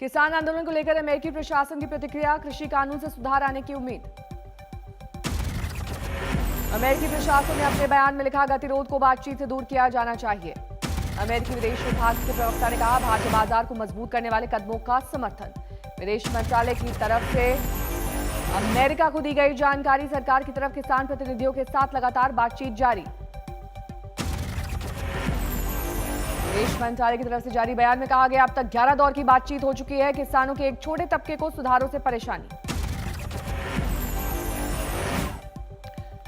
किसान आंदोलन को लेकर अमेरिकी प्रशासन की प्रतिक्रिया, कृषि कानून से सुधार आने की उम्मीद। अमेरिकी प्रशासन ने अपने बयान में लिखा, गतिरोध को बातचीत से दूर किया जाना चाहिए। अमेरिकी विदेश विभाग के प्रवक्ता ने कहा, भारतीय बाजार को मजबूत करने वाले कदमों का समर्थन। विदेश मंत्रालय की तरफ से अमेरिका को दी गई जानकारी, सरकार की तरफ किसान प्रतिनिधियों के साथ लगातार बातचीत जारी। विदेश मंत्रालय की तरफ से जारी बयान में कहा गया, अब तक 11 दौर की बातचीत हो चुकी है। किसानों के एक छोटे तबके को सुधारों से परेशानी।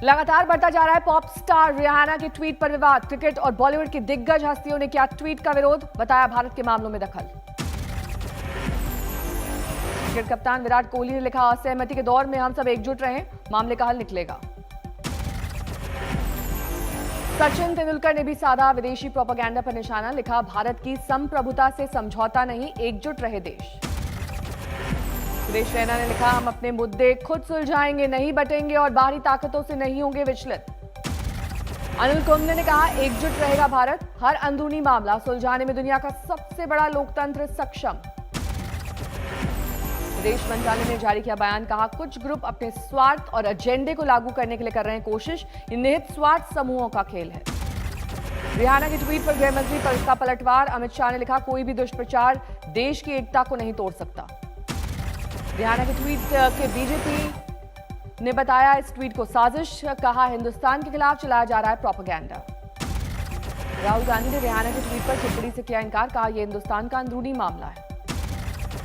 लगातार बढ़ता जा रहा है पॉप स्टार रिहाना के ट्वीट पर विवाद। क्रिकेट और बॉलीवुड की दिग्गज हस्तियों ने किया ट्वीट का विरोध, बताया भारत के मामलों में दखल। क्रिकेट कप्तान विराट कोहली ने लिखा, असहमति के दौर में हम सब एकजुट रहें, मामले का हल निकलेगा। सचिन तेंदुलकर ने भी साधा विदेशी प्रोपेगेंडा पर निशाना, लिखा, भारत की संप्रभुता से समझौता नहीं, एकजुट रहे देश। सुरेश रैना ने लिखा, हम अपने मुद्दे खुद सुलझाएंगे, नहीं बटेंगे और बाहरी ताकतों से नहीं होंगे विचलित। अनिल कुंबले ने कहा, एकजुट रहेगा भारत, हर अंदरूनी मामला सुलझाने में दुनिया का सबसे बड़ा लोकतंत्र सक्षम। विदेश मंत्रालय ने जारी किया बयान, कहा, कुछ ग्रुप अपने स्वार्थ और एजेंडे को लागू करने के लिए कर रहे हैं कोशिश, ये निहित स्वार्थ समूहों का खेल है। रिहाना के ट्वीट पर गृह मंत्री का पलटवार, अमित शाह ने लिखा, कोई भी दुष्प्रचार देश की एकता को नहीं तोड़ सकता। रिहाना के ट्वीट के बीजेपी ने बताया इस ट्वीट को साजिश, कहा, हिंदुस्तान के खिलाफ चलाया जा रहा है प्रोपेगेंडा। राहुल गांधी ने रिहाना के ट्वीट पर टिप्पणी से किया इनकार, कहा, यह हिंदुस्तान का अंदरूनी मामला है।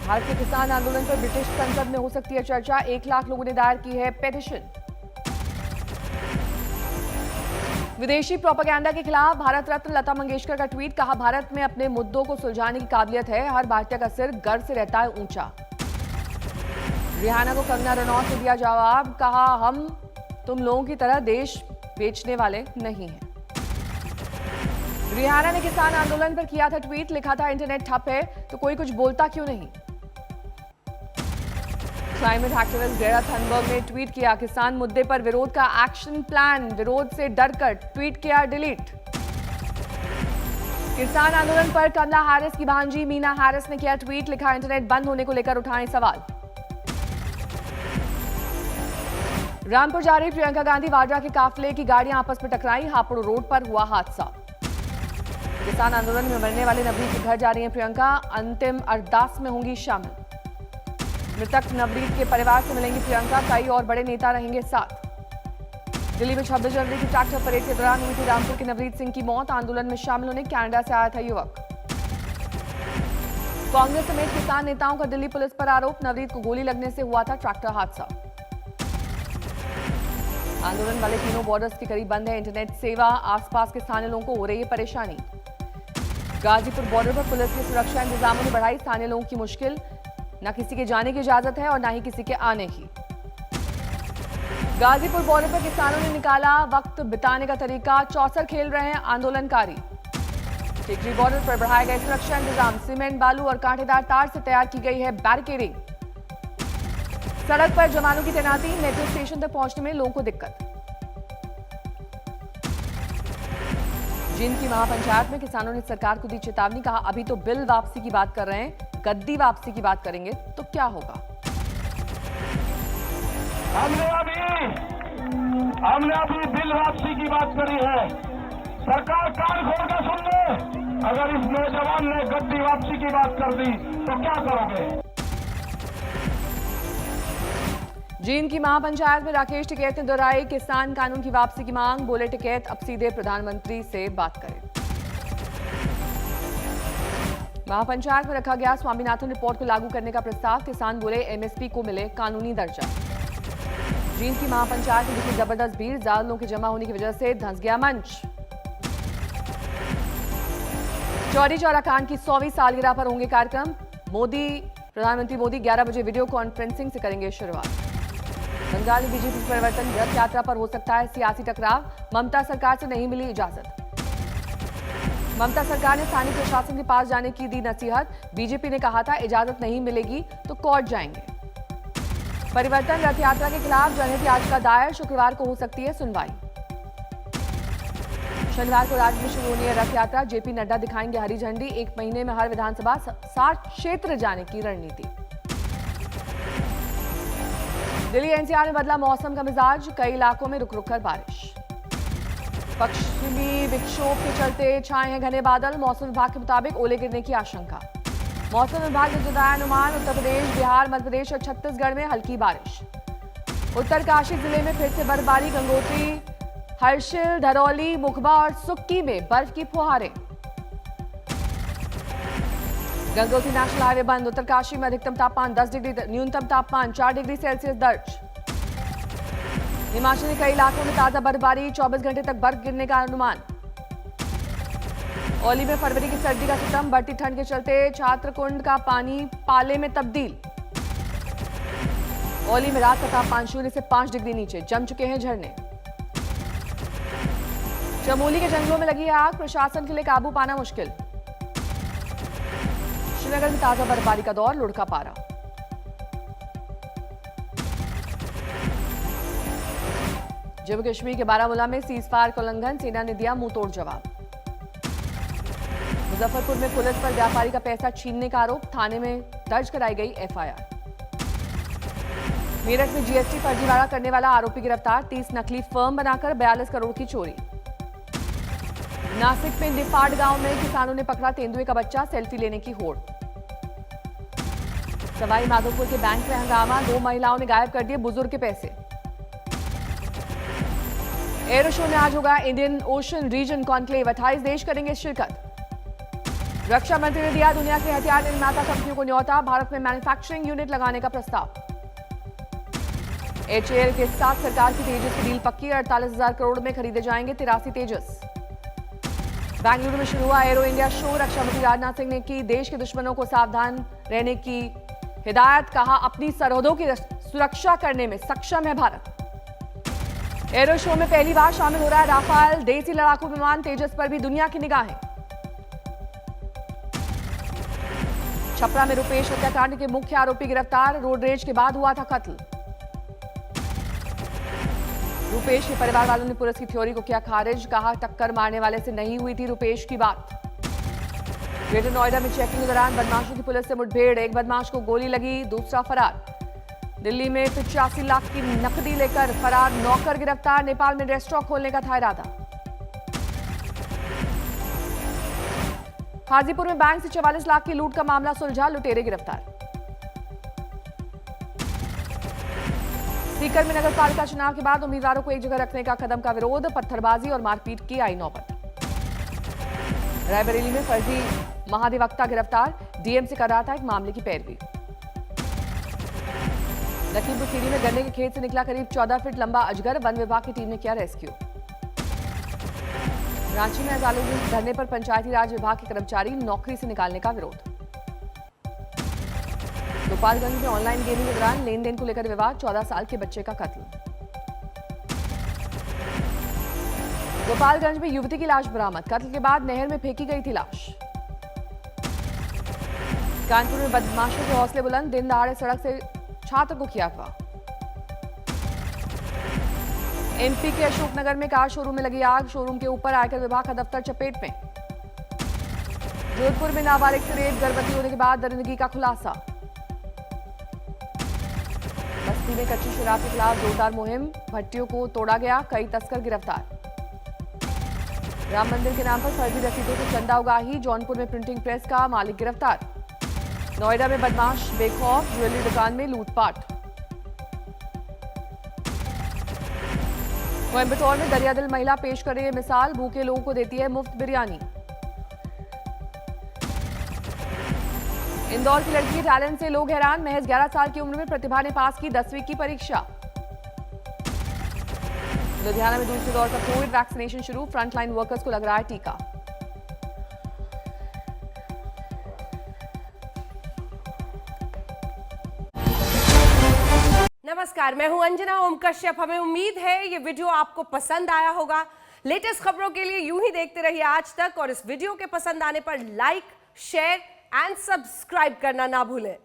भारत के किसान आंदोलन पर ब्रिटिश संसद में हो सकती है चर्चा, 1 लाख लोगों ने दायर की है पिटीशन। विदेशी प्रोपेगेंडा के खिलाफ भारत रत्न लता मंगेशकर का ट्वीट, कहा, भारत में अपने मुद्दों को सुलझाने की काबिलियत है, हर भारतीय का सिर गर्व से रहता है ऊंचा। रिहाना को कंगना रनौत ने दिया जवाब, कहा, हम तुम लोगों की तरह देश बेचने वाले नहीं हैं। रिहाना ने किसान आंदोलन पर किया था ट्वीट, लिखा था, इंटरनेट ठप है तो कोई कुछ बोलता क्यों नहीं। क्लाइमेट एक्टिविस्ट ग्रेटा थनबर्ग ने ट्वीट किया, किसान मुद्दे पर विरोध का एक्शन प्लान, विरोध से डरकर ट्वीट किया डिलीट। किसान आंदोलन पर कमला हैरिस की भांजी मीना हैरिस ने किया ट्वीट, लिखा, इंटरनेट बंद होने को लेकर उठाएं सवाल। रामपुर जा रही प्रियंका गांधी वाड्रा के काफिले की गाड़ियां आपस में टकराई, हापुड़ रोड पर हुआ हादसा। किसान आंदोलन में मरने वाले नवरीत के घर जा रही हैं प्रियंका, अंतिम अरदास में होंगी शामिल। मृतक नवरीत के परिवार से मिलेंगी प्रियंका, कई और बड़े नेता रहेंगे साथ। दिल्ली में 26 जनवरी की ट्रैक्टर परेड के दौरान हुई थी रामपुर के नवरीत सिंह की मौत। आंदोलन में शामिल होने कनाडा से आया था युवक। कांग्रेस समेत किसान नेताओं का दिल्ली पुलिस पर आरोप, नवरीत को गोली लगने से हुआ था ट्रैक्टर हादसा। आंदोलन वाले तीनों बॉर्डर्स के करीब बंद है इंटरनेट सेवा, आसपास के स्थानीय लोगों को हो रही है परेशानी। गाजीपुर बॉर्डर पर पुलिस के सुरक्षा इंतजामों ने बढ़ाई स्थानीय लोगों की मुश्किल, न किसी के जाने की इजाजत है और न ही किसी के आने की। गाजीपुर बॉर्डर पर किसानों ने निकाला वक्त बिताने का तरीका, चौसर खेल रहे हैं आंदोलनकारी। टिकरी बॉर्डर पर बढ़ाए गए सुरक्षा इंतजाम, सीमेंट, बालू और कांटेदार तार से तैयार की गई है बैरिकेडिंग। सड़क पर जवानों की तैनाती, मेट्रो स्टेशन तक पहुंचने में लोगों को दिक्कत। जींद की महापंचायत में किसानों ने सरकार को दी चेतावनी, कहा, अभी तो बिल वापसी की बात कर रहे हैं, गद्दी वापसी की बात करेंगे तो क्या होगा। हमने अभी बिल वापसी की बात करी है, सरकार कान खोल कर सुन ले। अगर इस नौजवान ने गद्दी वापसी की बात कर दी तो क्या करोगे। जींद की महापंचायत में राकेश टिकैत ने दोहराई किसान कानून की वापसी की मांग, बोले टिकैत अब सीधे प्रधानमंत्री से बात करें। महापंचायत में रखा गया स्वामीनाथन रिपोर्ट को लागू करने का प्रस्ताव, किसान बोले एमएसपी को मिले कानूनी दर्जा। जींद की महापंचायत में दिखी जबरदस्त भीड़, ज्यादा लोगों के जमा होने की वजह से धंस गया मंच। चौरी चौरा कांड की 100वीं सालगिरह पर होंगे कार्यक्रम, प्रधानमंत्री मोदी 11 बजे वीडियो कॉन्फ्रेंसिंग से करेंगे शुरुआत। बंगाल में बीजेपी परिवर्तन रथ यात्रा पर हो सकता है सियासी टकराव, ममता सरकार से नहीं मिली इजाजत। ममता सरकार ने स्थानीय प्रशासन के पास जाने की दी नसीहत, बीजेपी ने कहा था इजाजत नहीं मिलेगी तो कोर्ट जाएंगे। परिवर्तन रथ यात्रा के खिलाफ जनहित याचिका दायर, शुक्रवार को हो सकती है सुनवाई। शनिवार को राज्य में शुरू होनी है रथ यात्रा। जेपी नड्डा दिखाएंगे हरी झंडी। 1 महीने में हर विधानसभा 60 क्षेत्र जाने की रणनीति। दिल्ली एनसीआर में बदला मौसम का मिजाज। कई इलाकों में रुक रुक कर बारिश। पश्चिमी विक्षोभ के चलते छाए हैं घने बादल। मौसम विभाग के मुताबिक ओले गिरने की आशंका। मौसम विभाग ने जताया अनुमान, उत्तर प्रदेश, बिहार, मध्य प्रदेश और छत्तीसगढ़ में हल्की बारिश। उत्तरकाशी जिले में फिर से बर्फबारी। गंगोत्री, हर्षिल, धरौली, मुखबा और सुक्की में बर्फ की फुहारें। गंगोत्री नेशनल हाईवे बंद। उत्तरकाशी में अधिकतम तापमान 10 डिग्री, न्यूनतम तापमान 4 डिग्री सेल्सियस दर्ज। हिमाचल के कई इलाकों में ताजा बर्फबारी। 24 घंटे तक बर्फ गिरने का अनुमान। औली में फरवरी की सर्दी का सितम। बढ़ती ठंड के चलते छात्रकुंड का पानी पाले में तब्दील। औली में रात का तापमान 0 से 5 डिग्री नीचे। जम चुके हैं झरने। चमोली के जंगलों में लगी आग। प्रशासन के लिए काबू पाना मुश्किल। श्रीनगर में ताजा बर्फबारी का दौर। लुढ़का पारा। जम्मू कश्मीर के बारामूला में सीजफायर का उल्लंघन। सेना ने दिया मुंहतोड़ जवाब। मुजफ्फरपुर में पुलिस पर व्यापारी का पैसा छीनने का आरोप। थाने में दर्ज कराई गई एफआईआर। मेरठ में जीएसटी फर्जीवाड़ा करने वाला आरोपी गिरफ्तार। 30 नकली फर्म बनाकर 42 करोड़ की चोरी। नासिक में निफाड गांव में किसानों ने पकड़ा तेंदुए का बच्चा। सेल्फी लेने की होड़। सवाई माधोपुर के बैंक में हंगामा। 2 महिलाओं ने गायब कर दिए बुजुर्ग के पैसे। एरो शो में आज होगा इंडियन ओशन रीजन कॉन्क्लेव। 28 देश करेंगे शिरकत। रक्षा मंत्री ने दिया दुनिया के हथियार निर्माता कंपनियों को न्यौता। भारत में मैन्युफैक्चरिंग यूनिट लगाने का प्रस्ताव। एचएएल के साथ सरकार की तेजस की डील पक्की। 48,000 करोड़ में खरीदे जाएंगे 83 तेजस। बेंगलुरु में शुरू हुआ एरो इंडिया शो। रक्षा मंत्री राजनाथ सिंह ने की देश के दुश्मनों को सावधान रहने की हिदायत। कहा, अपनी सरहदों की सुरक्षा करने में सक्षम है भारत। एरो शो में पहली बार शामिल हो रहा है राफाल देसी लड़ाकू विमान। तेजस पर भी दुनिया की निगाहें। छपरा में रुपेश हत्याकांड के मुख्य आरोपी गिरफ्तार। रोड रेज के बाद हुआ था कत्ल। रुपेश के परिवार वालों ने पुलिस की थ्योरी को किया खारिज। कहा, टक्कर मारने वाले से नहीं हुई थी रुपेश की बात। ग्रेटर नोएडा में चेकिंग के दौरान बदमाशों की पुलिस से मुठभेड़। एक बदमाश को गोली लगी, दूसरा फरार। दिल्ली में 85 लाख की नकदी लेकर फरार नौकर गिरफ्तार। नेपाल में रेस्टोरेंट खोलने का था इरादा। हाजीपुर में बैंक से 44 लाख की लूट का मामला सुलझा। लुटेरे गिरफ्तार। सीकर में नगर पालिका चुनाव के बाद उम्मीदवारों को एक जगह रखने का कदम का विरोध। पत्थरबाजी और मारपीट की आई नौबत। रायबरेली में फर्जी महाधिवक्ता गिरफ्तार। डीएम से कर रहा था एक मामले की पैरवी। लखीमपुर खीरी में गन्ने के खेत से निकला करीब 14 फीट लंबा अजगर। वन विभाग की टीम ने किया रेस्क्यू। रांची में अदालती धरने पर पंचायती राज विभाग के कर्मचारी। नौकरी से निकालने का विरोध। गोपालगंज में ऑनलाइन गेमिंग के दौरान लेन देन को लेकर विवाद। 14 साल के बच्चे का कत्ल। गोपालगंज में युवती की लाश बरामद। कत्ल के बाद नहर में फेंकी गई थी लाश। कानपुर में बदमाशों के हौसले बुलंद। दिन दहाड़े सड़क से छात्र को किया अगवा। एमपी के अशोकनगर में कार शोरूम में लगी आग। शोरूम के ऊपर आयकर विभाग का दफ्तर चपेट में। जोधपुर में नाबालिग से रेप। गर्भवती होने के बाद दरिंदगी का खुलासा। बस्ती में कच्ची शराब के खिलाफ जोरदार मुहिम। भट्टियों को तोड़ा गया। कई तस्कर गिरफ्तार। राम मंदिर के नाम पर फर्जी रसीदों से चंदा उगाही। जौनपुर में प्रिंटिंग प्रेस का मालिक गिरफ्तार। नोएडा में बदमाश बेखौफ। ज्वेलरी दुकान में लूटपाट। कोयंबटूर में दरियादिल महिला पेश कर रही है मिसाल। भूखे लोगों को देती है मुफ्त बिरयानी। इंदौर की लड़की के टैलेंट से लोग हैरान। महज 11 साल की उम्र में प्रतिभा ने पास की 10वीं की परीक्षा। लुधियाना में दूसरे दौर का कोविड वैक्सीनेशन शुरू। फ्रंटलाइन वर्कर्स को लग रहा है टीका। नमस्कार, मैं हूं अंजना ओम कश्यप। हमें उम्मीद है ये वीडियो आपको पसंद आया होगा। लेटेस्ट खबरों के लिए यूं ही देखते रहिए आज तक और इस वीडियो के पसंद आने पर लाइक, शेयर एंड सब्सक्राइब करना ना भूलें।